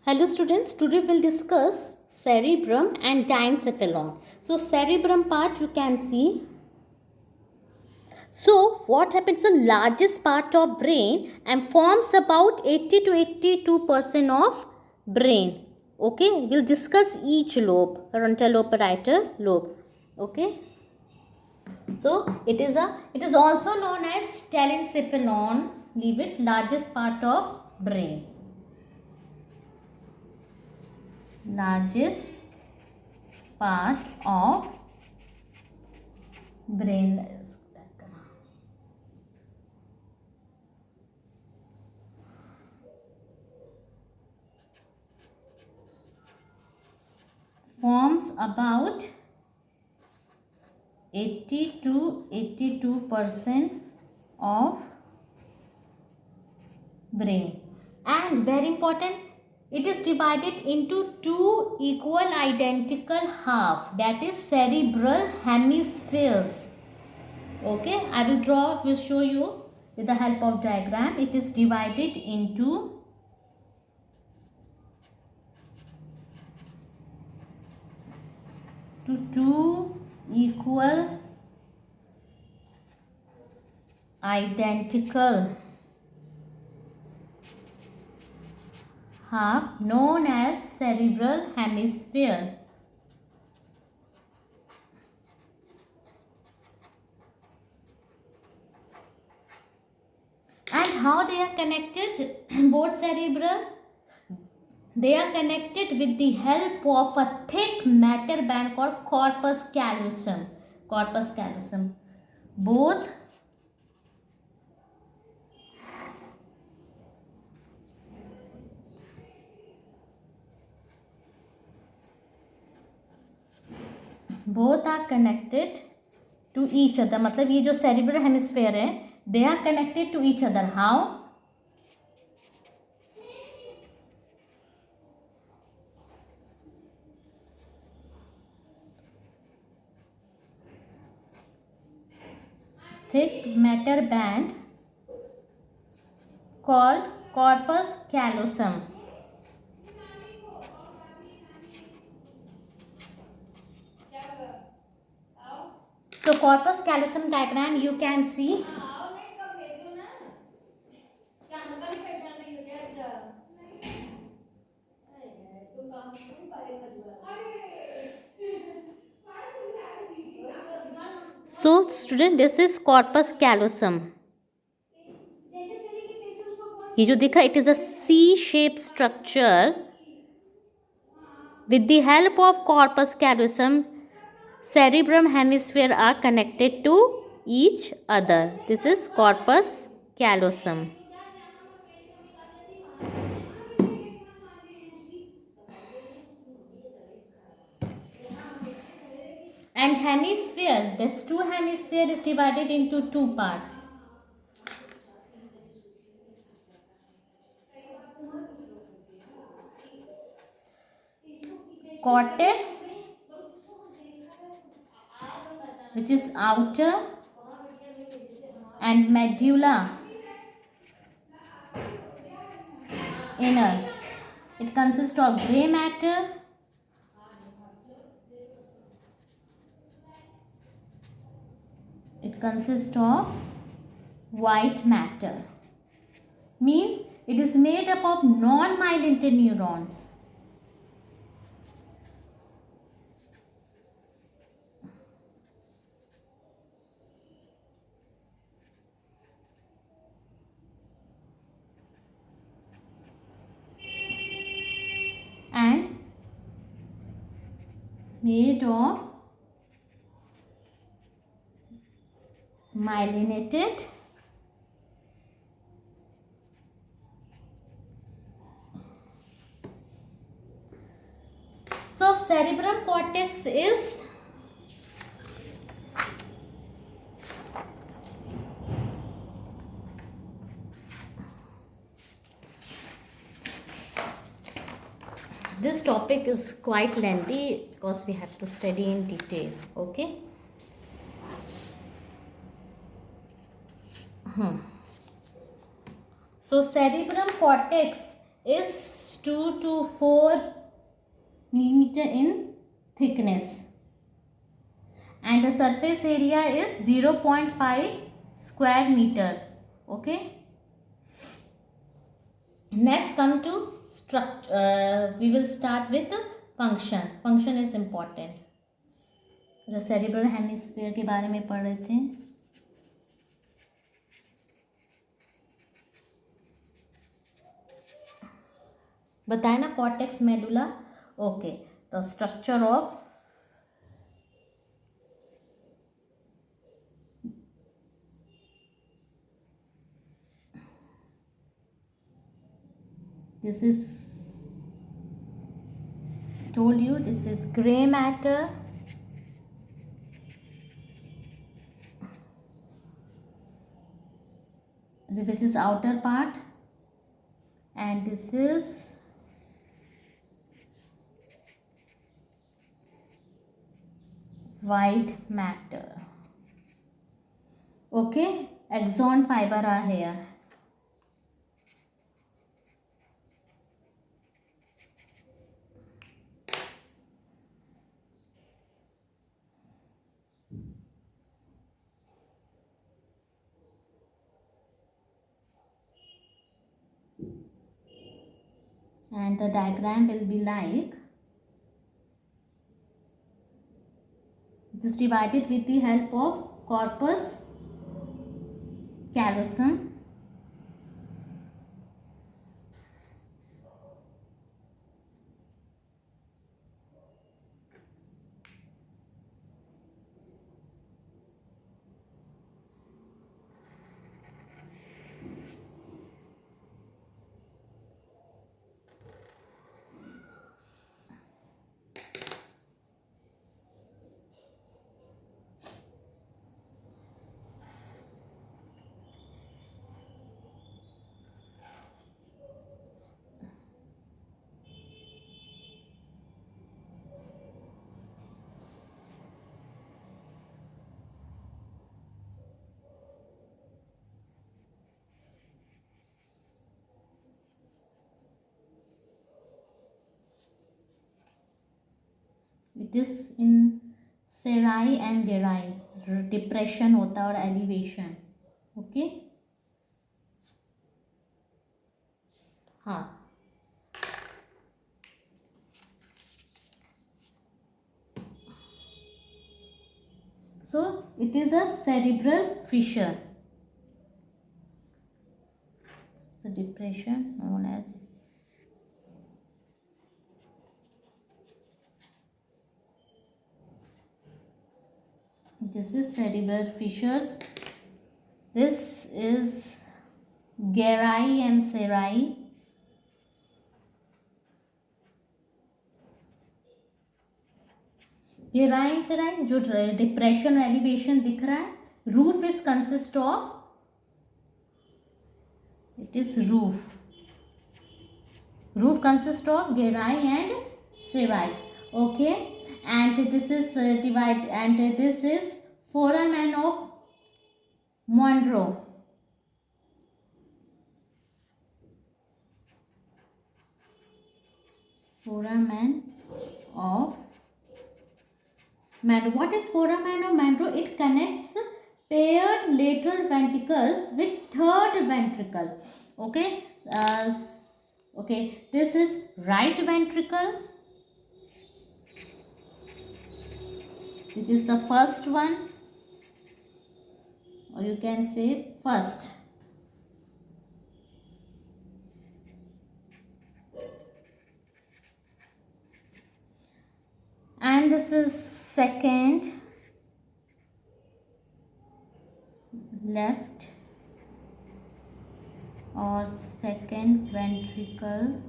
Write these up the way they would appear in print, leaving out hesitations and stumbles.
Hello students, today we'll discuss cerebrum and diencephalon. So cerebrum part you can see. So what happens, the largest part of brain and forms about 80 to 82% of brain. Okay, we'll discuss each lobe, frontal lobe, parietal lobe. Okay, so it is also known as telencephalon. Leave it, largest part of brain. Largest part of brain forms about 80 to 82% of brain, and very important, it is divided into two equal identical half, that is cerebral hemispheres. Okay, I will show you with the help of diagram. It is divided into two equal identical half known as cerebral hemisphere. And how they are connected? Both cerebral, they are connected with the help of a thick matter band called corpus callosum. Corpus callosum. Both are connected to each other. मतलब ये जो cerebral hemisphere है, they are connected to each other. How? Thick matter band called corpus callosum. So corpus callosum diagram you can see. So student, this is corpus callosum. ये जो दिखा, it is a C-shaped structure. With the help of corpus callosum, cerebrum hemisphere are connected to each other. This is corpus callosum. And hemisphere, this two hemisphere is divided into two parts. Cortex, which is outer, and medulla, inner. It consists of gray matter, it consists of white matter. Means it is made up of non-myelinated neurons. And made of myelinated so cerebrum cortex is this topic is quite lengthy because we have to study in detail. Okay. So cerebrum cortex is 2 to 4 millimeter in thickness, and the surface area is 0.5 square meter. Okay, next come to structure. We will start with the function is important. जो cerebral hemisphere के बारे में पढ़ रहे थे, बताए ना, cortex medulla. Okay, तो structure of this is told you, this is gray matter, which is outer part, and this is white matter. Okay, axon fiber are here. And the diagram will be like, it is divided with the help of corpus callosum, it is in serae and gerae, depression होता है और elevation. Okay, हाँ, so it is a cerebral fissure. So depression known as this is cerebral fissures. This is gerae and serae. gerae and serae, जो depression और elevation दिख रहा है, roof is consist of, it is roof consists of gerae and serae. Okay, and this is divide, and this is foramen of Monro. Foramen of Monro. What is foramen of Monro? It connects paired lateral ventricles with third ventricle. Okay, okay, this is right ventricle, which is the first one, or you can say first. And this is second, left or second ventricle,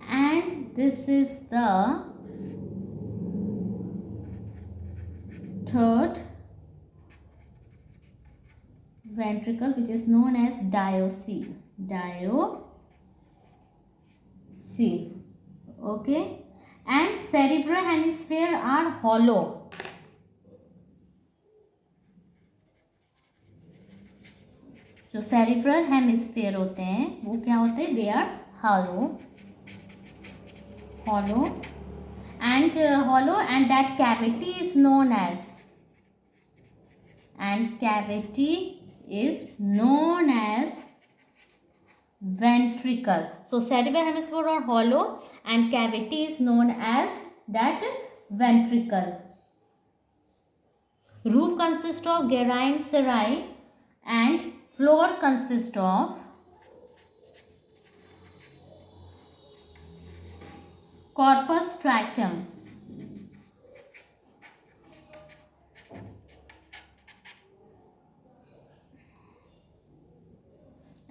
and this is the third ventricle, which is known as diocele. Okay, and cerebral hemisphere are hollow. जो cerebral hemisphere होते हैं वो क्या होते हैं? They are hollow. hollow, and that cavity is known as, ventricle. So cerebral hemisphere are hollow and cavity is known as that ventricle. Roof consists of Guerin cirri and floor consists of corpus stratum.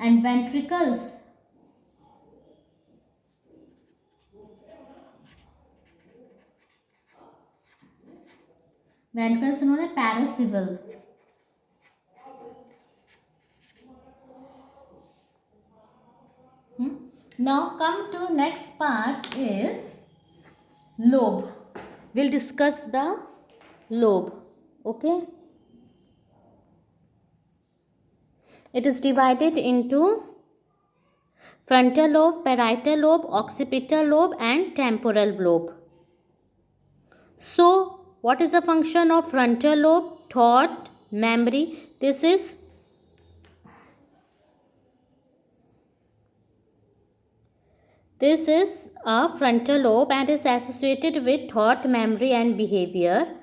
And ventricles are known as paracivil. Now come to next part is lobe. We'll discuss the lobe. Okay. It is divided into frontal lobe, parietal lobe, occipital lobe and temporal lobe. So, what is the function of frontal lobe? Thought, memory. This is a frontal lobe and is associated with thought, memory and behavior.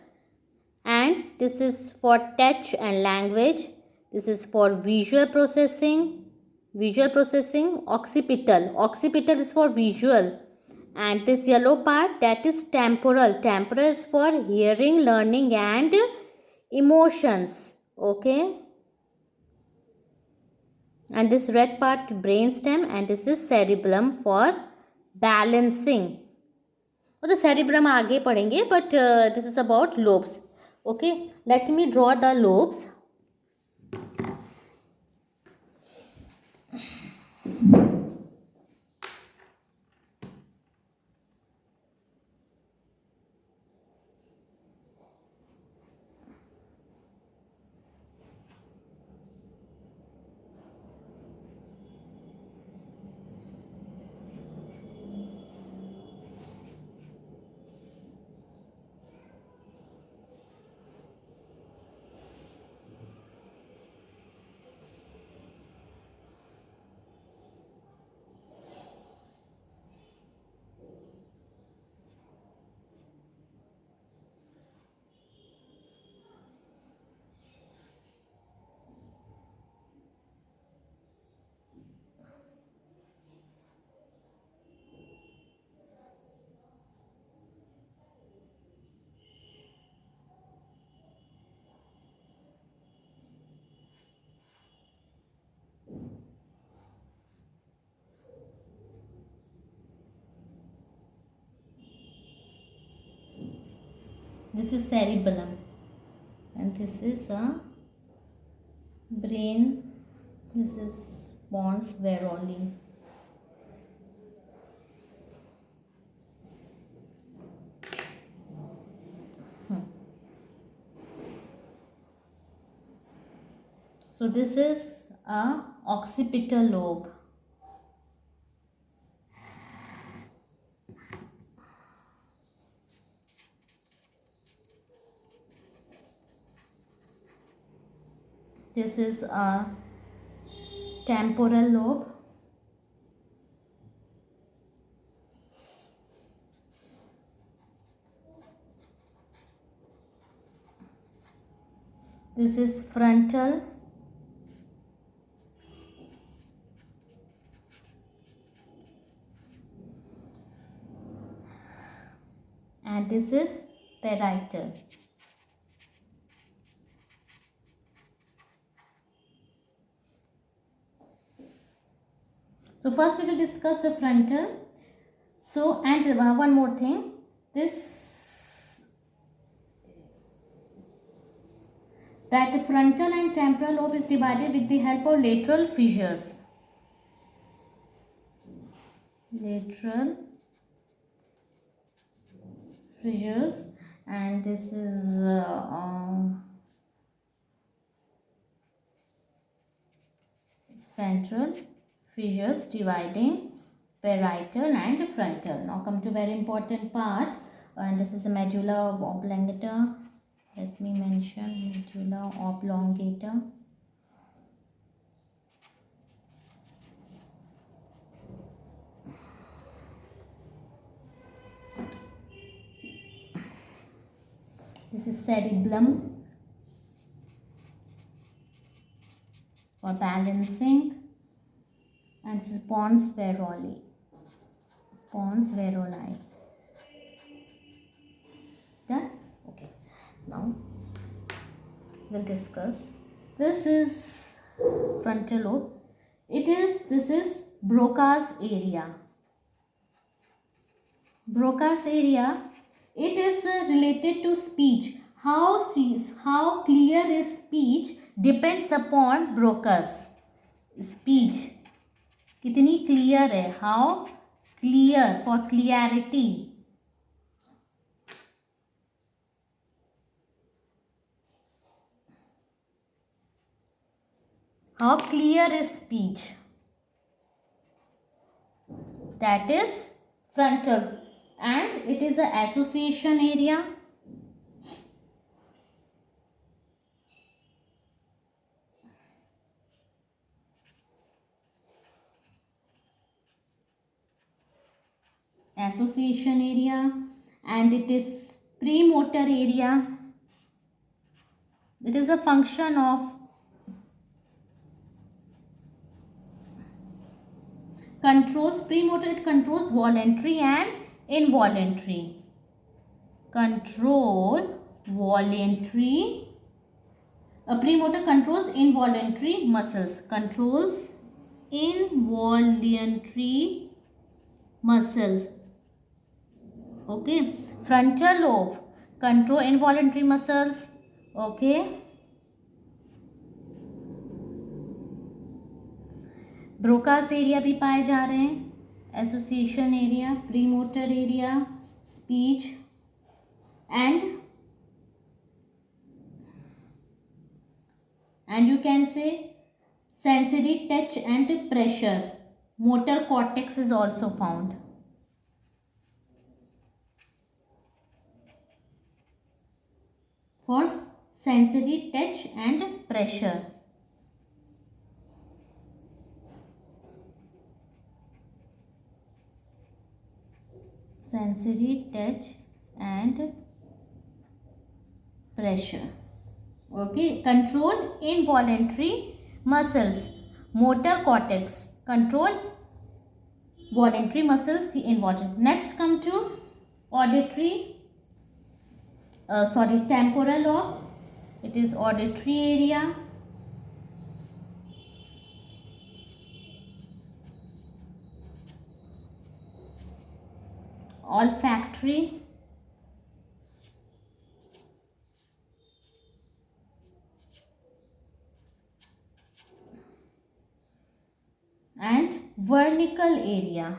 And this is for touch and language. This is for visual processing. Occipital is for visual. And this yellow part, that is temporal. Temporal is for hearing, learning and emotions. Okay. And this red part, brainstem, and this is cerebellum for balancing. और तो cerebellum आगे पढ़ेंगे, but this is about lobes. Okay, let me draw the lobes. This is cerebellum and this is a brain. This is pons varolii. So this is a occipital lobe. This is a temporal lobe. This is frontal. And this is parietal. So first we will discuss the frontal. So, and one more thing, that the frontal and temporal lobe is divided with the help of lateral fissures. And this is central fissures dividing parietal and frontal. Now come to very important part, and this is a medulla oblongata. Let me mention medulla oblongata. This is cerebellum for balancing, and this is pons varoli. Pons varoli. Done? Okay. Now we'll discuss. This is frontal lobe. This is Broca's area. Broca's area, it is related to speech. How clear is speech depends upon Broca's speech. कितनी clear है? How clear, for clarity. How clear is speech? That is frontal, and it is a association area. Association area, and it is premotor area. It is a function of controls premotor. It controls voluntary and involuntary. Control voluntary. A premotor controls involuntary muscles. Controls involuntary muscles. Okay. Frontal lobe control involuntary muscles. Okay. Broca's area भी पाए जा रहे हैं. Association area, premotor area, speech and you can say sensory touch and pressure. Motor cortex is also found. For sensory touch and pressure. Sensory touch and pressure. Okay. Control involuntary muscles. Motor cortex control voluntary muscles, involuntary. Next come to auditory. Temporal lobe. It is auditory area. Olfactory. And vernical area.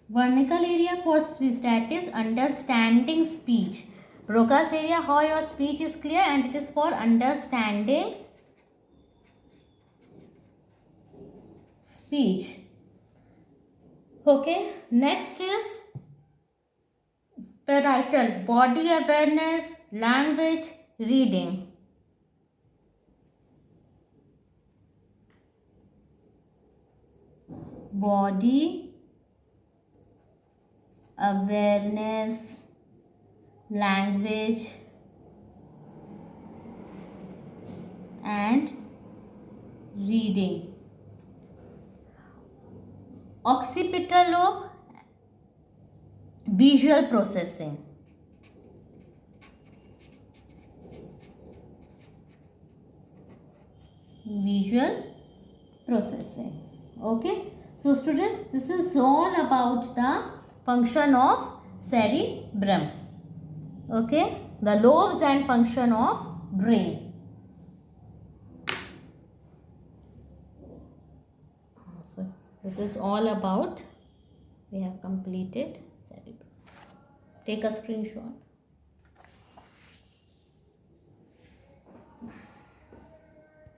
Vernical area for speech, that is understanding speech. Broca's area, how your speech is clear, and it is for understanding speech. Okay. Next is parietal, body awareness, language, reading. Body awareness, language and reading. Occipital lobe, visual processing. Visual processing. Okay. So students, this is all about the function of cerebrum. Okay. The lobes and function of brain. So this is all about, we have completed cerebrum. Take a screenshot.